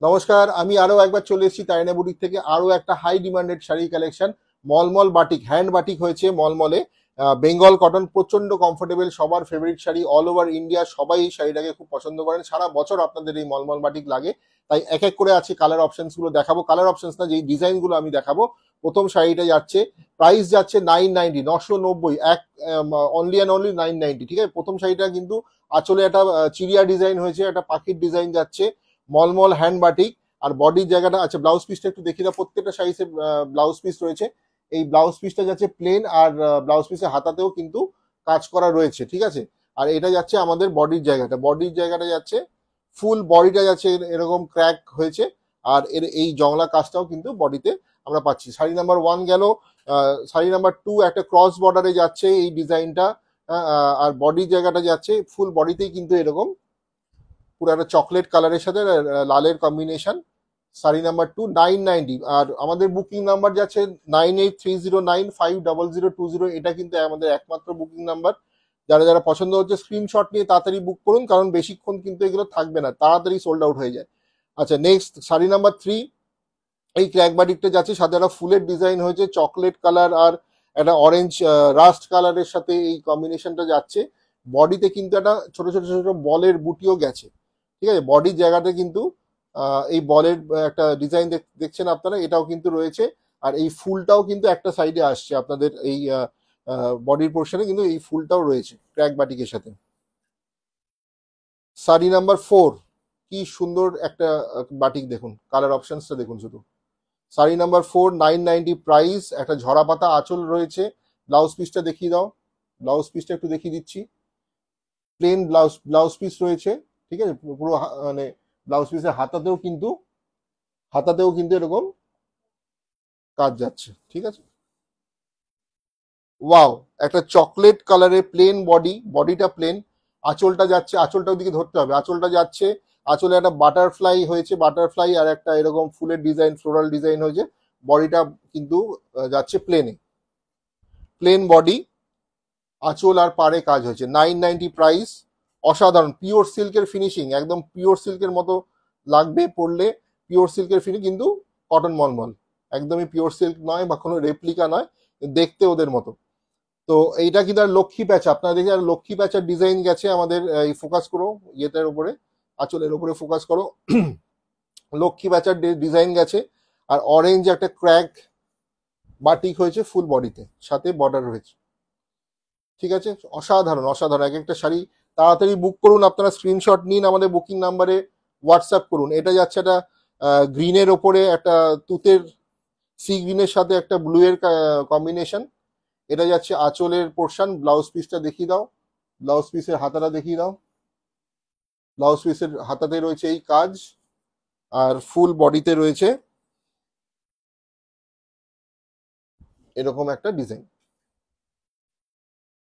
নমস্কার, আমি আরো একবার চলে এসেছি তারিনা বুটিক থেকে আরো একটা হাই ডিমান্ডেড শাড়ি কালেকশন। মলমল বাটিক, হ্যান্ড বাটিক হয়েছে মলমলে। বেঙ্গল কটন, প্রচন্ড কমফোর্টেবল, সবার favourite sari. All over India সবাই এই শাড়িটাকে খুব পছন্দ করেন, সারা বছর আপনাদের এই মলমল বাটিক লাগে। তাই এক এক করে আছে কালার অপশনস গুলো দেখাবো, কালার অপশনস না, যেই ডিজাইন গুলো আমি দেখাবো। প্রথম শাড়িটা যাচ্ছে, প্রাইস যাচ্ছে 990, 990, অনলি অ্যান্ড অনলি 990। ঠিক আছে, প্রথম শাড়িটা কিন্তু আঁচলে একটা চিড়িয়া ডিজাইন হয়েছে, একটা পাখির ডিজাইন যাচ্ছে, মলমল হ্যান্ড বাটিক। আর বডির জায়গাটা, আচ্ছা ব্লাউজ পিসটা একটু দেখিয়ে দাও, প্রত্যেকটা সাইজে ব্লাউজ পিস রয়েছে। এই ব্লাউজ পিসটা যাচ্ছে প্লেন, আর ব্লাউজ পিসের হাতাতেও কিন্তু কাজ করা রয়েছে। ঠিক আছে, আর এটা যাচ্ছে আমাদের বডির জায়গাটা যাচ্ছে ফুল বডিটা যাচ্ছে এরকম ক্র্যাক হয়েছে, আর এর এই জংলা কাজটাও কিন্তু বডিতে আমরা পাচ্ছি। শাড়ি নাম্বার 1 গেল। শাড়ি নাম্বার 2 একটা ক্রস বর্ডারে যাচ্ছে এই ডিজাইনটা, আর বডির জায়গাটা যাচ্ছে ফুল বডিতেই কিন্তু এরকম পুরো একটা চকলেট কালারের সাথে লালের কম্বিনেশন। শাড়ি নাম্বার 2 990, আর আমাদের বুকিং নাম্বার যাচ্ছে 9830950020। এটা কিন্তু আমাদের একমাত্র বুকিং নাম্বার। যারা যারা পছন্দ হচ্ছে স্ক্রিনশট নিয়ে তাড়াতাড়ি বুক করুন, কারণ বেশিক্ষণ কিন্তু এগুলো থাকবে না, তাড়াতাড়ি সোল্ড আউট হয়ে যায়। আচ্ছা, নেক্সট শাড়ি নাম্বার 3, এই ক্র্যাক বাটিকটা যাচ্ছে, সাথে একটা ফুলের ডিজাইন হয়েছে, চকলেট কালার আর একটা অরেঞ্জ রাস্ট কালারের সাথে এই কম্বিনেশনটা যাচ্ছে। বডিতে কিন্তু একটা ছোট ছোট ছোট বলের বুটিও গেছে। ঠিক আছে, বডির জায়গাতে কিন্তু এই বলের একটা ডিজাইন দেখছেন আপনারা, এটাও কিন্তু রয়েছে। আর এই ফুলটাও কিন্তু একটা সাইডে আসছে আপনাদের এই বডির পোর্শনে, কিন্তু এই ফুলটাও রয়েছে ক্র্যাক বাটিকের সাথে। শাড়ি নাম্বার 4, কি সুন্দর একটা বাটিক, দেখুন কালার অপশনসটা দেখুন শুধু। শাড়ি নাম্বার 4 990 প্রাইস, একটা ঝরা পাতা আঁচল রয়েছে। ব্লাউজ পিসটা দেখিয়ে দাও, ব্লাউজ পিসটা একটু দেখিয়ে দিচ্ছি। প্লেন ব্লাউজ পিস রয়েছে। ঠিক আছে, পুরো মানে ব্লাউজ পিসের হাতাতেও কিন্তু এরকম কাজ যাচ্ছে। ঠিক আছে, ওয়াও, একটা চকলেট কালারের প্লেন বডিটা প্লেন, আঁচলটা যাচ্ছে, আঁচলটা ওদিকে ধরতে হবে, আঁচলটা যাচ্ছে, আঁচলে একটা বাটারফ্লাই হয়েছে, বাটারফ্লাই আর একটা এরকম ফুলের ডিজাইন, ফ্লোরাল ডিজাইন হয়েছে। বডিটা কিন্তু যাচ্ছে প্লেন বডি, আঁচল আর পাড়ে কাজ হয়েছে। 990 প্রাইস, অসাধারণ পিওর সিল্কের ফিনিশিং, একদম পিওর সিল্কের মতো লাগবে পরলে, পিওর সিল্কের ফিনিশিং, কিন্তু কটন মলমল, একদমই পিওর সিল্ক নয় বা কোনো রেপ্লিকা নয়, দেখতে ওদের মতো। তো এইটা কিন্তু আর লক্ষ্মী প্যাঁচা, আপনারা দেখে আর লক্ষ্মী প্যাঁচার ডিজাইন গেছে আমাদের। এই ফোকাস করো ইয়েটার উপরে, আঁচলের উপরে ফোকাস করো, লক্ষ্মী প্যাঁচার ডিজাইন গেছে। আর অরেঞ্জ একটা ক্র্যাক বাটিক হয়েছে ফুল বডিতে, সাথে বর্ডার রয়েছে। ঠিক আছে, অসাধারণ অসাধারণ এক একটা শাড়ি। তাড়াতাড়ি বুক করুন, আপনারা স্ক্রিনশট নিন, আমাদের বুকিং নাম্বারে হোয়াটসঅ্যাপ করুন। এটা যাচ্ছে একটা গ্রিনের ওপরে একটা তুতের, সি গ্রিনের সাথে একটা ব্লু এর কম্বিনেশন। এটা যাচ্ছে আঁচলের পোর্শন। ব্লাউজ পিসটা দেখিয়ে দাও, ব্লাউজ পিসের হাতাটা দেখিয়ে দাও। ব্লাউজ পিসের হাতাতে রয়েছে এই কাজ, আর ফুল বডিতে রয়েছে এরকম একটা ডিজাইন।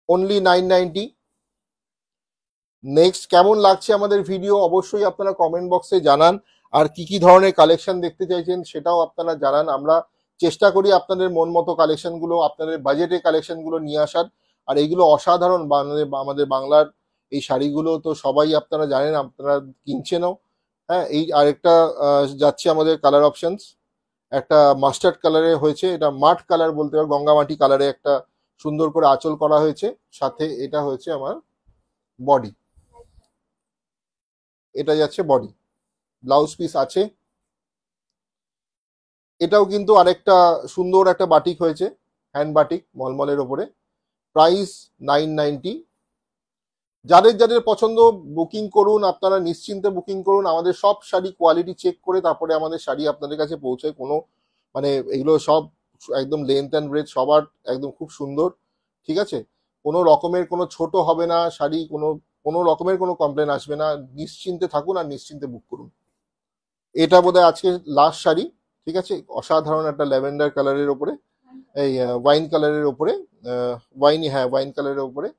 অনলি 990। নেক্সট, কেমন লাগছে আমাদের ভিডিও অবশ্যই আপনারা কমেন্ট বক্সে জানান, আর কি কি ধরনের কালেকশন দেখতে চাইছেন সেটাও আপনারা জানান। আমরা চেষ্টা করি আপনাদের মন মতো কালেকশনগুলো, আপনাদের বাজেটে কালেকশনগুলো নিয়ে আসার। আর এইগুলো অসাধারণ, আমাদের বাংলার এই শাড়িগুলো তো সবাই আপনারা জানেন, আপনারা কিনছেনও। হ্যাঁ, এই আরেকটা যাচ্ছে আমাদের কালার অপশনস, একটা মাস্টার্ড কালারে হয়েছে, এটা মাঠ কালার বলতে পারো, গঙ্গামাটি কালারে একটা সুন্দর করে আঁচল করা হয়েছে, সাথে এটা হয়েছে আমার বডি, এটা যাচ্ছে বডি, ব্লাউজ পিস আছে। এটাও কিন্তু আরেকটা সুন্দর একটা বাটিক হয়েছে, হ্যান্ড বাটিক মলমলের ওপরে। প্রাইস 990। যাদের যাদের পছন্দ বুকিং করুন, আপনারা নিশ্চিন্তে বুকিং করুন। আমাদের সব শাড়ি কোয়ালিটি চেক করে তারপরে আমাদের শাড়ি আপনাদের কাছে পৌঁছায়। কোনো মানে এগুলো সব একদম লেন্থ অ্যান্ড ব্রেথ সবার একদম খুব সুন্দর। ঠিক আছে, কোনো রকমের কোনো ছোট হবে না শাড়ি, কোনো রকমের কোনো কমপ্লেন আসবে না। নিশ্চিন্তে থাকুন আর নিশ্চিন্তে বুক করুন। এটা বোধহয় আজকে লাস্ট শাড়ি। ঠিক আছে, অসাধারণ একটা ল্যাভেন্ডার কালারের ওপরে, এই ওয়াইন কালারের ওপরে, ওয়াইন কালারের ওপরে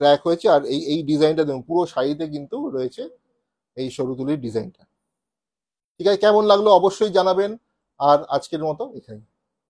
ক্র্যাক হয়েছে। আর এই ডিজাইনটা দেখুন, পুরো শাড়িতে কিন্তু রয়েছে এই সরুতুলির ডিজাইনটা। ঠিক আছে, কেমন লাগলো অবশ্যই জানাবেন। আর আজকের মতো এখানে।